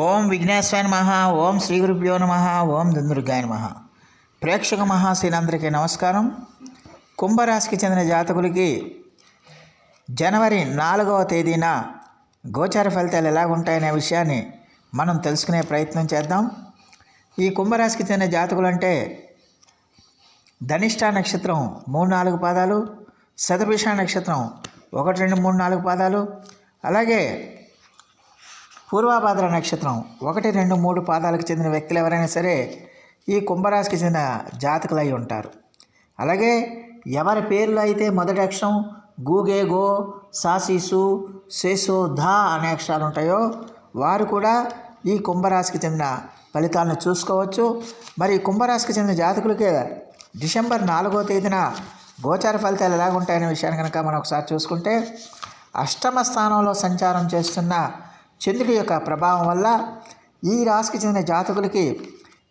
ఓం విఘ్నేశ్వరాయ నమః. ఓం శ్రీ గురుభ్యో నమః. ఓం దుందుర్గాయ నమః. ప్రేక్షక మహాశీలందరికీ నమస్కారం. కుంభరాశికి చెందిన జాతకులకి జనవరి 4వ తేదీన గోచార ఫలితాలు ఎలా ఉంటాయనే విషయాన్ని మనం తెలుసుకునే ప్రయత్నం చేద్దాం. ఈ కుంభరాశికి చెందిన జాతకులు అంటే ధనిష్ట నక్షత్రం 3-4 పాదాలు, శతభిష నక్షత్రం 1-2-3-4 పాదాలు, అలాగే పూర్వభాద్ర నక్షత్రం 1-2-3 పాదాలకు చెందిన వ్యక్తులు ఎవరైనా సరే ఈ కుంభరాశికి చెందిన జాతకులు అయి ఉంటారు. అలాగే ఎవరి పేర్లు అయితే మొదటి అక్షరం గూగే గో, సాసీసు, శేషో, ధా అనే అక్షరాలు ఉంటాయో వారు కూడా ఈ కుంభరాశికి చెందిన ఫలితాలను చూసుకోవచ్చు. మరి కుంభరాశికి చెందిన జాతకులకే డిసెంబర్ 4వ తేదీన గోచార ఫలితాలు ఎలాగుంటాయనే విషయాన్ని కనుక మనం ఒకసారి చూసుకుంటే, అష్టమ స్థానంలో సంచారం చేస్తున్న చంద్రుడి యొక్క ప్రభావం వల్ల ఈ రాశికి చెందిన జాతకులకి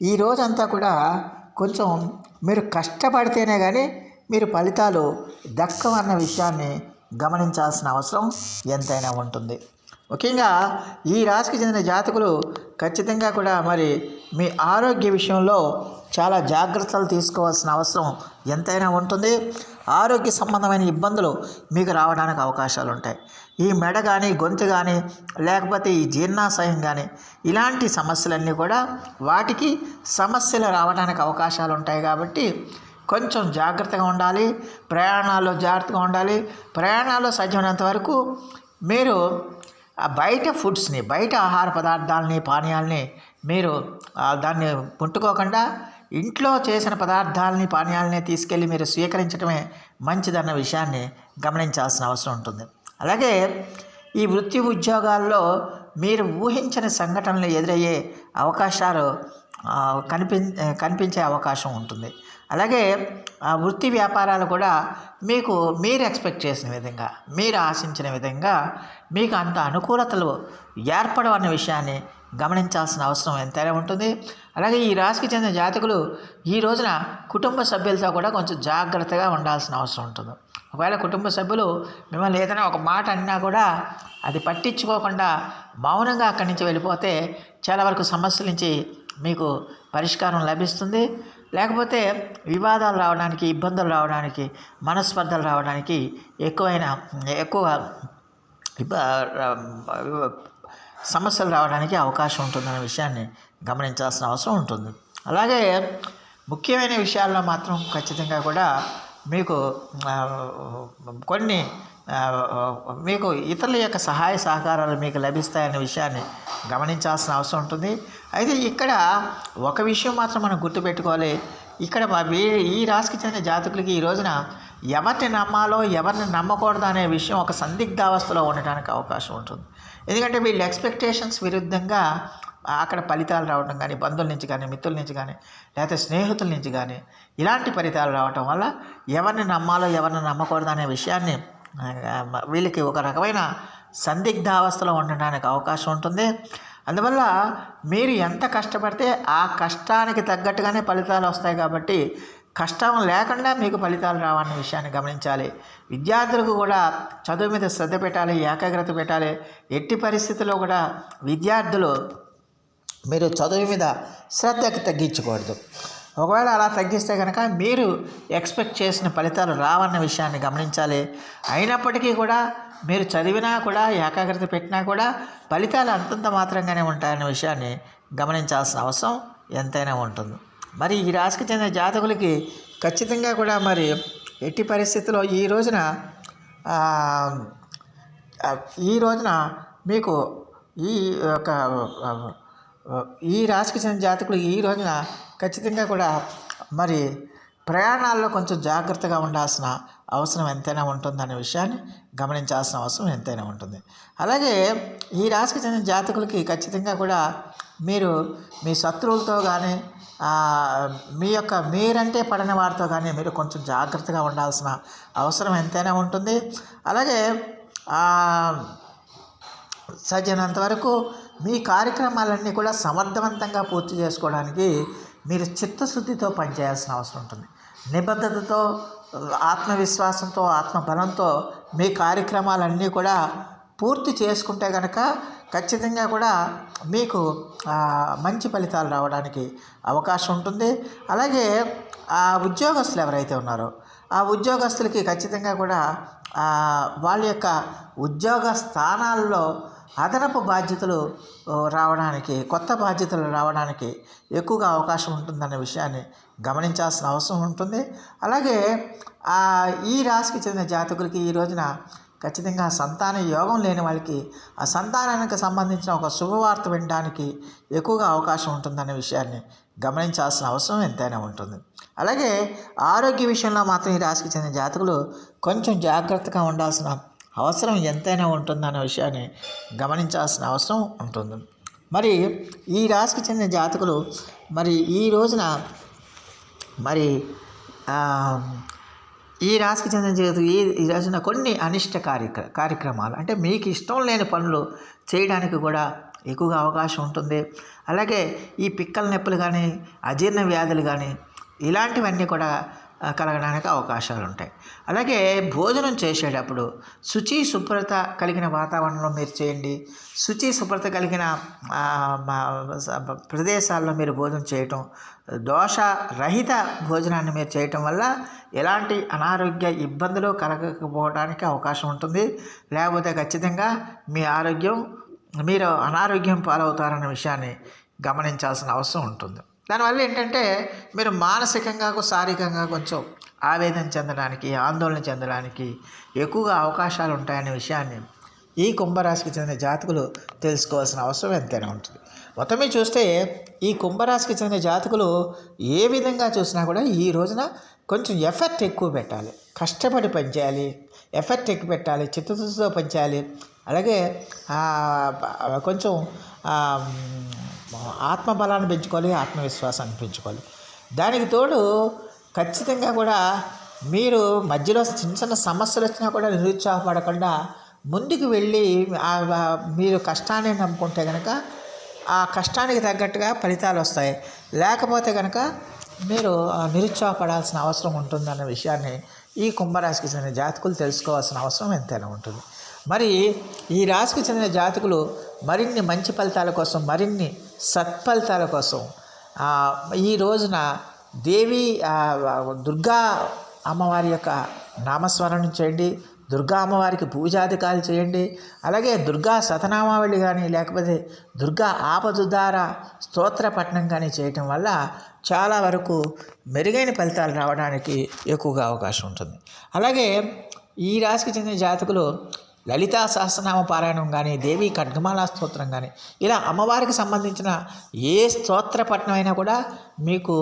ఈ రోజంతా కూడా కొంచెం మీరు కష్టపడితేనే కానీ మీరు ఫలితాలు దక్కవన్న విషయాన్ని గమనించాల్సిన అవసరం ఎంతైనా ఉంటుంది. ముఖ్యంగా ఈ రాశికి చెందిన జాతకులు ఖచ్చితంగా కూడా మరి మీ ఆరోగ్య విషయంలో చాలా జాగ్రత్తలు తీసుకోవాల్సిన అవసరం ఎంతైనా ఉంటుంది. ఆరోగ్య సంబంధమైన ఇబ్బందులు మీకు రావడానికి అవకాశాలు ఉంటాయి. ఈ మెడ కానీ, గొంతు కానీ, లేకపోతే ఈ జీర్ణాశయం కానీ, ఇలాంటి సమస్యలన్నీ కూడా వాటికి సమస్యలు రావడానికి అవకాశాలు ఉంటాయి. కాబట్టి కొంచెం జాగ్రత్తగా ఉండాలి. ప్రయాణాల్లో జాగ్రత్తగా ఉండాలి. ప్రయాణాల్లో సాధ్యమైనంత వరకు మీరు బయట ఫుడ్స్ని, బయట ఆహార పదార్థాలని, పానీయాలని మీరు దాన్ని పుట్టుకోకుండా ఇంట్లో చేసిన పదార్థాలని, పానీయాలని తీసుకెళ్ళి మీరు స్వీకరించడమే మంచిదన్న విషయాన్ని గమనించాల్సిన అవసరం ఉంటుంది. అలాగే ఈ వృత్తి ఉద్యోగాల్లో మీరు ఊహించని సంఘటనలు ఎదురయ్యే అవకాశాలు కనిపించే అవకాశం ఉంటుంది. అలాగే ఆ వృత్తి వ్యాపారాలు కూడా మీకు మీరు ఎక్స్పెక్ట్ చేసిన విధంగా, మీరు ఆశించిన విధంగా మీకు అంత అనుకూలతలు ఏర్పడవన్న విషయాన్ని గమనించాల్సిన అవసరం ఎంతైనా ఉంటుంది. అలాగే ఈ రాశికి చెందిన జాతకులు ఈ రోజున కుటుంబ సభ్యులతో కూడా కొంచెం జాగ్రత్తగా ఉండాల్సిన అవసరం ఉంటుంది. ఒకవేళ కుటుంబ సభ్యులు మిమ్మల్ని ఏదైనా ఒక మాట అన్నా కూడా అది పట్టించుకోకుండా మౌనంగా అక్కడి నుంచి వెళ్ళిపోతే చాలా వరకు సమస్యల నుంచి మీకు పరిష్కారం లభిస్తుంది. లేకపోతే వివాదాలు రావడానికి, ఇబ్బందులు రావడానికి, మనస్పర్ధలు రావడానికి ఎక్కువ సమస్యలు రావడానికి అవకాశం ఉంటుందనే విషయాన్ని గమనించాల్సిన అవసరం ఉంటుంది. అలాగే ముఖ్యమైన విషయాల్లో మాత్రం ఖచ్చితంగా కూడా మీకు కొన్ని మీకు ఇతరుల యొక్క సహాయ సహకారాలు మీకు లభిస్తాయనే విషయాన్ని గమనించాల్సిన అవసరం ఉంటుంది. అయితే ఇక్కడ ఒక విషయం మాత్రం మనం గుర్తుపెట్టుకోవాలి. ఇక్కడ ఈ రాశికి చెందిన జాతకులకి ఈ రోజున ఎవరిని నమ్మాలో ఎవరిని నమ్మకూడదు అనే విషయం ఒక సందిగ్ధావస్థలో ఉండడానికి అవకాశం ఉంటుంది. ఎందుకంటే వీళ్ళ ఎక్స్పెక్టేషన్స్ విరుద్ధంగా అక్కడ ఫలితాలు రావడం కానీ, బంధువుల నుంచి కానీ, మిత్రుల నుంచి కానీ, లేకపోతే స్నేహితుల నుంచి కానీ ఇలాంటి ఫలితాలు రావటం వల్ల ఎవరిని నమ్మాలో ఎవరిని నమ్మకూడదు అనే విషయాన్ని వీళ్ళకి ఒక రకమైన సందిగ్ధావస్థలో ఉండడానికి అవకాశం ఉంటుంది. అందువల్ల మీరు ఎంత కష్టపడితే ఆ కష్టానికి తగ్గట్టుగానే ఫలితాలు వస్తాయి. కాబట్టి కష్టం లేకుండా మీకు ఫలితాలు రావన్న విషయాన్ని గమనించాలి. విద్యార్థులకు కూడా చదువు మీద శ్రద్ధ పెట్టాలి, ఏకాగ్రత పెట్టాలి. ఎట్టి పరిస్థితుల్లో కూడా విద్యార్థులు మీరు చదువు మీద శ్రద్ధకి తగ్గించకూడదు. ఒకవేళ అలా తగ్గిస్తే కనుక మీరు ఎక్స్పెక్ట్ చేసిన ఫలితాలు రావన్న విషయాన్ని గమనించాలి. అయినప్పటికీ కూడా మీరు చదివినా కూడా, ఏకాగ్రత పెట్టినా కూడా ఫలితాలు అంతంత మాత్రంగానే ఉంటాయన్న విషయాన్ని గమనించాల్సిన అవసరం ఎంతైనా ఉంటుంది. మరి ఈ రాశికి చెందిన జాతకులకి ఖచ్చితంగా కూడా మరి ఎట్టి పరిస్థితుల్లో ఈ రోజున మీకు ఈ రాశికి చెందిన జాతకులు ఈ రోజున ఖచ్చితంగా కూడా మరి ప్రయాణాల్లో కొంచెం జాగ్రత్తగా ఉండాల్సిన అవసరం ఎంతైనా ఉంటుందనే విషయాన్ని గమనించాల్సిన అవసరం ఎంతైనా ఉంటుంది. అలాగే ఈ రాశికి చెందిన జాతకులకి ఖచ్చితంగా కూడా మీరు మీ శత్రువులతో కానీ, మీరంటే పడని వారితో కానీ మీరు కొంచెం జాగ్రత్తగా ఉండాల్సిన అవసరం ఎంతైనా ఉంటుంది. అలాగే సాధ్యమైనంత వరకు మీ కార్యక్రమాలన్నీ కూడా సమర్థవంతంగా పూర్తి చేసుకోవడానికి మీరు చిత్తశుద్ధితో పనిచేయాల్సిన అవసరం ఉంటుంది. నిబద్ధతతో, ఆత్మవిశ్వాసంతో, ఆత్మబలంతో మీ కార్యక్రమాలన్నీ కూడా పూర్తి చేసుకుంటే కనుక ఖచ్చితంగా కూడా మీకు మంచి ఫలితాలు రావడానికి అవకాశం ఉంటుంది. అలాగే ఉద్యోగస్తులు ఎవరైతే ఉన్నారో ఆ ఉద్యోగస్తులకి ఖచ్చితంగా కూడా వాళ్ళ యొక్క ఉద్యోగ స్థానాల్లో అదనపు బాధ్యతలు రావడానికి, కొత్త బాధ్యతలు రావడానికి ఎక్కువగా అవకాశం ఉంటుందనే విషయాన్ని గమనించాల్సిన అవసరం ఉంటుంది. అలాగే ఈ రాశికి చెందిన జాతకులకి ఈ రోజున ఖచ్చితంగా సంతాన యోగం లేని వాళ్ళకి ఆ సంతానానికి సంబంధించిన ఒక శుభవార్త వినడానికి ఎక్కువగా అవకాశం ఉంటుందనే విషయాన్ని గమనించాల్సిన అవసరం ఎంతైనా ఉంటుంది. అలాగే ఆరోగ్య విషయంలో మాత్రం ఈ రాశికి చెందిన జాతకులు కొంచెం జాగ్రత్తగా ఉండాల్సిన అవసరం ఎంతైనా ఉంటుందనే విషయాన్ని గమనించాల్సిన అవసరం ఉంటుంది. మరి ఈ రాశికి చెందిన జాతకులు మరి ఈ రోజున మరి ఈ రాశికి చెందిన జాతకులు ఈ రోజున కొన్ని అనిష్ట కార్యక్రమాలు అంటే మీకు ఇష్టం లేని పనులు చేయడానికి కూడా ఎక్కువగా అవకాశం ఉంటుంది. అలాగే ఈ పిక్కల నొప్పులు కానీ, అజీర్ణ వ్యాధులు కానీ ఇలాంటివన్నీ కూడా కలగడానికి అవకాశాలు ఉంటాయి. అలాగే భోజనం చేసేటప్పుడు శుచి శుభ్రత కలిగిన వాతావరణంలో మీరు చేయండి. శుచి శుభ్రత కలిగిన ప్రదేశాల్లో మీరు భోజనం చేయటం, దోషరహిత భోజనాన్ని మీరు చేయటం వల్ల ఎలాంటి అనారోగ్య ఇబ్బందులు కలగకపోవడానికి అవకాశం ఉంటుంది. లేకపోతే ఖచ్చితంగా మీరు అనారోగ్యం పాలవుతారన్న విషయాన్ని గమనించాల్సిన అవసరం ఉంటుంది. దానివల్ల ఏంటంటే మీరు మానసికంగా శారీరకంగా కొంచెం ఆవేదన చెందడానికి, ఆందోళన చెందడానికి ఎక్కువగా అవకాశాలు ఉంటాయనే విషయాన్ని ఈ కుంభరాశికి చెందిన జాతకులు తెలుసుకోవాల్సిన అవసరం ఎంతైనా ఉంటుంది. మొత్తం మీద చూస్తే ఈ కుంభరాశికి చెందిన జాతకులు ఏ విధంగా చూసినా కూడా ఈ రోజున కొంచెం ఎఫర్ట్ ఎక్కువ పెట్టాలి, కష్టపడి పనిచేయాలి, ఎఫర్ట్ ఎక్కువ పెట్టాలి, చిత్తశుద్ధితో పనిచేయాలి. అలాగే కొంచెం ఆత్మబలాన్ని పెంచుకోవాలి, ఆత్మవిశ్వాసాన్ని పెంచుకోవాలి. దానికి తోడు ఖచ్చితంగా కూడా మీరు మధ్యలో చిన్న చిన్న సమస్యలు వచ్చినా కూడా నిరుత్సాహపడకుండా ముందుకు వెళ్ళి మీరు కష్టాన్ని నమ్ముకుంటే కనుక ఆ కష్టానికి తగ్గట్టుగా ఫలితాలు వస్తాయి. లేకపోతే కనుక మీరు నిరుత్సాహపడాల్సిన అవసరం ఉంటుందన్న విషయాన్ని ఈ కుంభరాశికి చెందిన జాతకులు తెలుసుకోవాల్సిన అవసరం ఎంతైనా ఉంటుంది. మరి ఈ రాశికి చెందిన జాతకులు మరిన్ని మంచి ఫలితాల కోసం, మరిన్ని సత్ఫలితాల కోసం ఈ రోజున దుర్గా అమ్మవారి యొక్క నామస్మరణం చేయండి, దుర్గా అమ్మవారికి పూజాధికారులు చేయండి. అలాగే దుర్గా శతనామావళి కానీ, లేకపోతే దుర్గా ఆపదుదార స్తోత్ర పఠనం కానీ చేయటం వల్ల చాలా వరకు మెరుగైన ఫలితాలు రావడానికి ఎక్కువగా అవకాశం ఉంటుంది. అలాగే ఈ రాశికి చెందిన జాతకులు లలితా సహస్రనామ పారాయణం కానీ, దేవి ఖడ్గమాల స్తోత్రం కానీ, ఇలా అమ్మవారికి సంబంధించిన ఏ స్తోత్ర పఠనం అయినా కూడా మీకు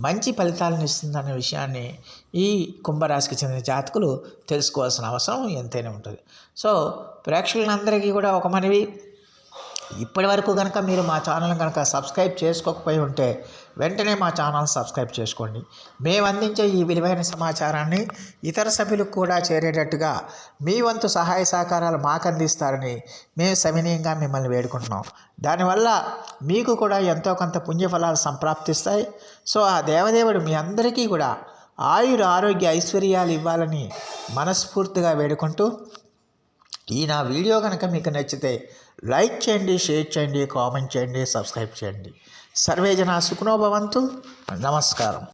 మంచి ఫలితాలను ఇస్తుందనే విషయాన్ని ఈ కుంభరాశికి చెందిన జాతకులు తెలుసుకోవాల్సిన అవసరం ఎంతైనా ఉంటుంది. సో ప్రేక్షకులందరికీ కూడా ఒక మనవి, ఇప్పటి వరకు కనుక మీరు మా ఛానల్ కనుక సబ్స్క్రైబ్ చేసుకోకపోయి ఉంటే వెంటనే మా ఛానల్ సబ్స్క్రైబ్ చేసుకోండి. మేము అందించే ఈ విలువైన సమాచారాన్ని ఇతర సభ్యులకు కూడా చేరేటట్టుగా మీ వంతు సహాయ సహకారాలు మాకు అందిస్తారని మేము సవినయంగా మిమ్మల్ని వేడుకుంటున్నాం. దానివల్ల మీకు కూడా ఎంతో కొంత పుణ్యఫలాలు సంప్రాప్తిస్తాయి. సో ఆ దేవదేవుడు మీ అందరికీ కూడా ఆరోగ్య ఐశ్వర్యాలు ఇవ్వాలని మనస్ఫూర్తిగా వేడుకుంటూ, ఈ నా వీడియో కనుక మీకు నచ్చితే లైక్ చేయండి, షేర్ చేయండి, కామెంట్ చేయండి, సబ్స్క్రైబ్ చేయండి. సర్వే జనా సుఖినో భవంతు. నమస్కారం.